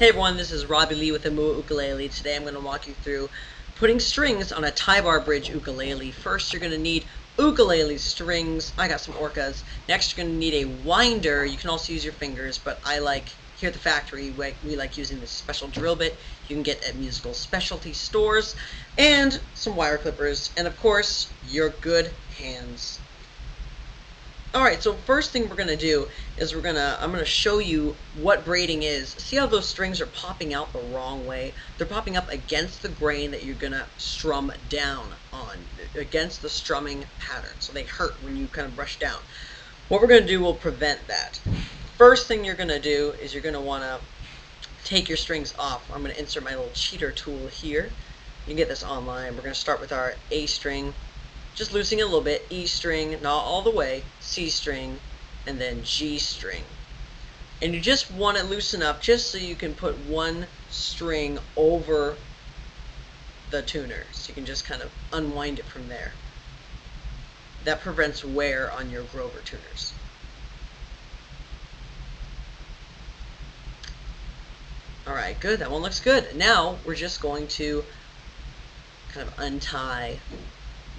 Hey everyone, this is Robbie Lee with Imua Ukulele. Today I'm going to walk you through putting strings on a tie bar bridge ukulele. First you're going to need ukulele strings. I got some orcas. Next you're going to need a winder. You can also use your fingers, but here at the factory we like using this special drill bit you can get at musical specialty stores, and some wire clippers, and of course your good hands. Alright, so first thing we're going to do is I'm going to show you what braiding is. See how those strings are popping out the wrong way? They're popping up against the grain that you're going to strum down on, against the strumming pattern. So they hurt when you kind of brush down. What we're going to do will prevent that. First thing you're going to do is you're going to want to take your strings off. I'm going to insert my little cheater tool here. You can get this online. We're going to start with our A string. Just loosening it a little bit, E string, not all the way, C string, and then G string. And you just want it loose enough just so you can put one string over the tuner. So you can just kind of unwind it from there. That prevents wear on your Grover tuners. Alright, good. That one looks good. Now we're just going to kind of untie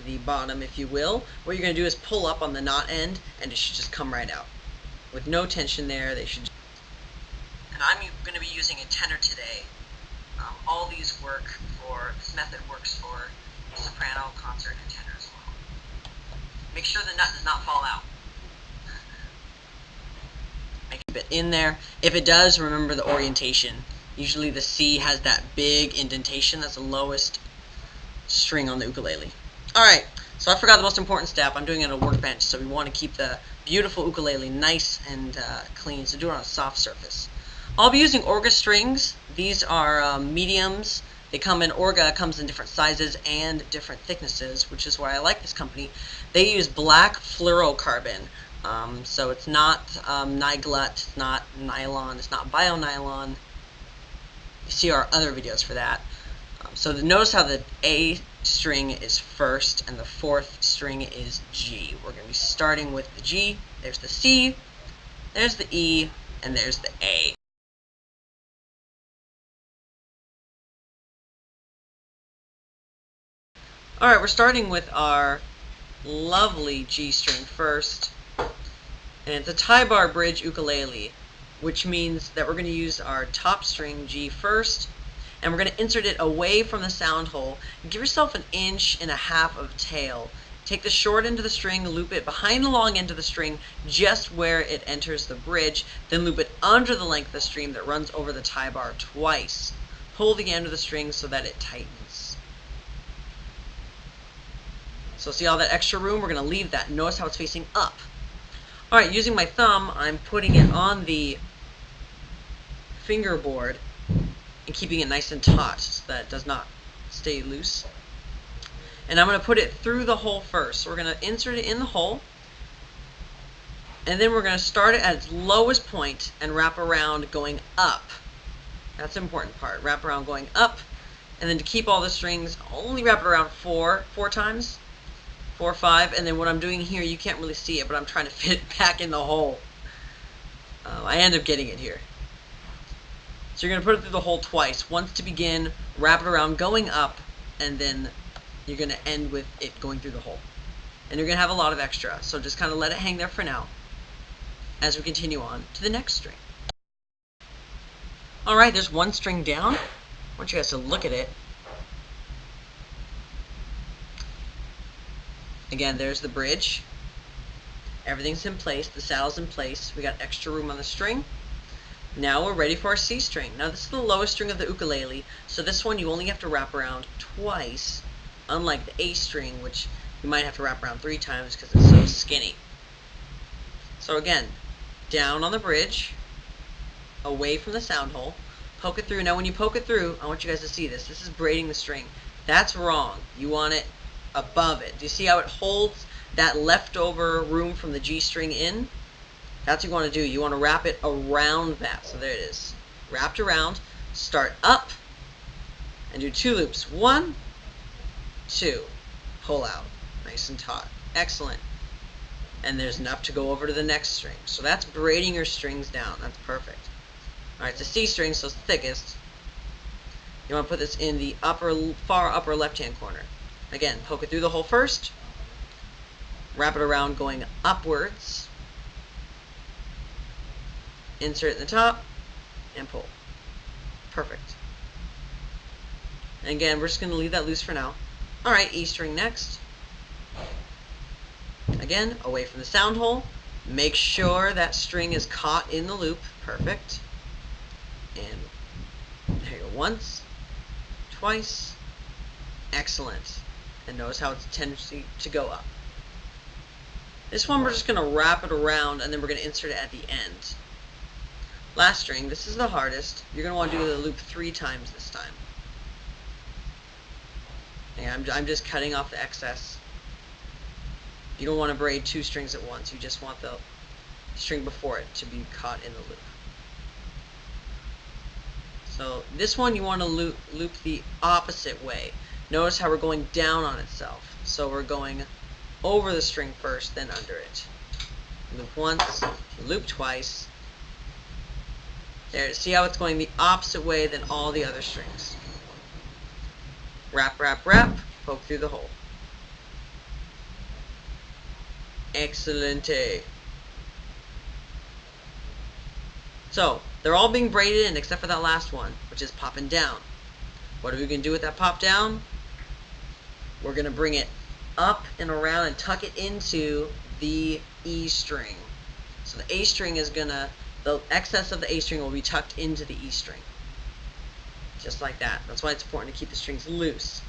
the bottom, if you will. What you're going to do is pull up on the knot end, and it should just come right out with no tension there. They should. And I'm going to be using a tenor today. All these work for this method works for soprano, concert, and tenor as well. Make sure the nut does not fall out. I keep it in there. If it does, remember the orientation. Usually the C has that big indentation. That's the lowest string on the ukulele. Alright, so I forgot the most important step. I'm doing it on a workbench, so we want to keep the beautiful ukulele nice and clean, so do it on a soft surface. I'll be using Orga strings. These are mediums. They come in, Orga comes in different sizes and different thicknesses, which is why I like this company. They use black fluorocarbon, so it's not niglut, it's not nylon, it's not bio-nylon. You see our other videos for that. So notice how the A string is first and the fourth string is G. We're going to be starting with the G, there's the C, there's the E, and there's the A. Alright, we're starting with our lovely G string first, and it's a tie bar bridge ukulele, which means that we're going to use our top string G first, and we're going to insert it away from the sound hole. Give yourself 1.5 inches of tail. Take the short end of the string, loop it behind the long end of the string, just where it enters the bridge, then loop it under the length of the string that runs over the tie bar twice. Pull the end of the string so that it tightens. So see all that extra room? We're going to leave that. Notice how it's facing up. Alright, using my thumb, I'm putting it on the fingerboard and keeping it nice and taut so that it does not stay loose. And I'm going to put it through the hole first. So we're going to insert it in the hole, and then we're going to start it at its lowest point and wrap around going up. That's the important part. Wrap around going up, and then to keep all the strings, only wrap it around four times. 4 or 5, and then what I'm doing here, you can't really see it, but I'm trying to fit it back in the hole. I end up getting it here. So you're going to put it through the hole twice. Once to begin, wrap it around going up, and then you're going to end with it going through the hole. And you're going to have a lot of extra, so just kind of let it hang there for now as we continue on to the next string. Alright, there's one string down. I want you guys to look at it. Again, there's the bridge. Everything's in place. The saddle's in place. We got extra room on the string. Now we're ready for our C string. Now this is the lowest string of the ukulele, so this one you only have to wrap around twice, unlike the A string, which you might have to wrap around 3 times because it's so skinny. So again, down on the bridge, away from the sound hole, poke it through. Now when you poke it through, I want you guys to see this. This is braiding the string. That's wrong. You want it above it. Do you see how it holds that leftover room from the G string in? That's what you want to do. You want to wrap it around that. So there it is. Wrapped around. Start up and do 2 loops. 1, 2. Pull out. Nice and taut. Excellent. And there's enough to go over to the next string. So that's braiding your strings down. That's perfect. Alright, it's a C string, so it's the thickest. You want to put this in the far upper left-hand corner. Again, poke it through the hole first. Wrap it around going upwards. Insert it in the top. And pull. Perfect. And again, we're just going to leave that loose for now. Alright, E string next. Again, away from the sound hole. Make sure that string is caught in the loop. Perfect. And there you go. Once. Twice. Excellent. And notice how it's a tendency to go up. This one we're just going to wrap it around and then we're going to insert it at the end. Last string, this is the hardest. You're going to want to do the loop 3 times this time. And I'm just cutting off the excess. You don't want to braid 2 strings at once. You just want the string before it to be caught in the loop. So this one you want to loop the opposite way. Notice how we're going down on itself. So we're going over the string first, then under it. Loop once, loop twice. There, see how it's going the opposite way than all the other strings. Wrap, wrap, wrap, poke through the hole. Excellente. So, they're all being braided in except for that last one, which is popping down. What are we going to do with that pop down? We're going to bring it up and around and tuck it into the E string. So the A string is going to, the excess of the A string will be tucked into the E string. Just like that. That's why it's important to keep the strings loose.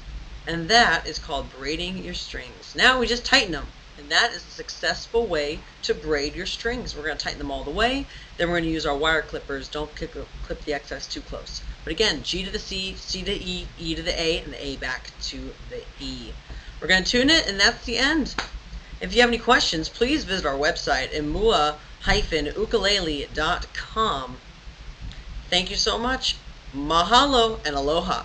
And that is called braiding your strings. Now we just tighten them. And that is a successful way to braid your strings. We're going to tighten them all the way. Then we're going to use our wire clippers. Don't clip the excess too close. But again, G to the C, C to E, E to the A, and the A back to the E. We're going to tune it, and that's the end. If you have any questions, please visit our website, imua-ukulele.com. Thank you so much. Mahalo and aloha.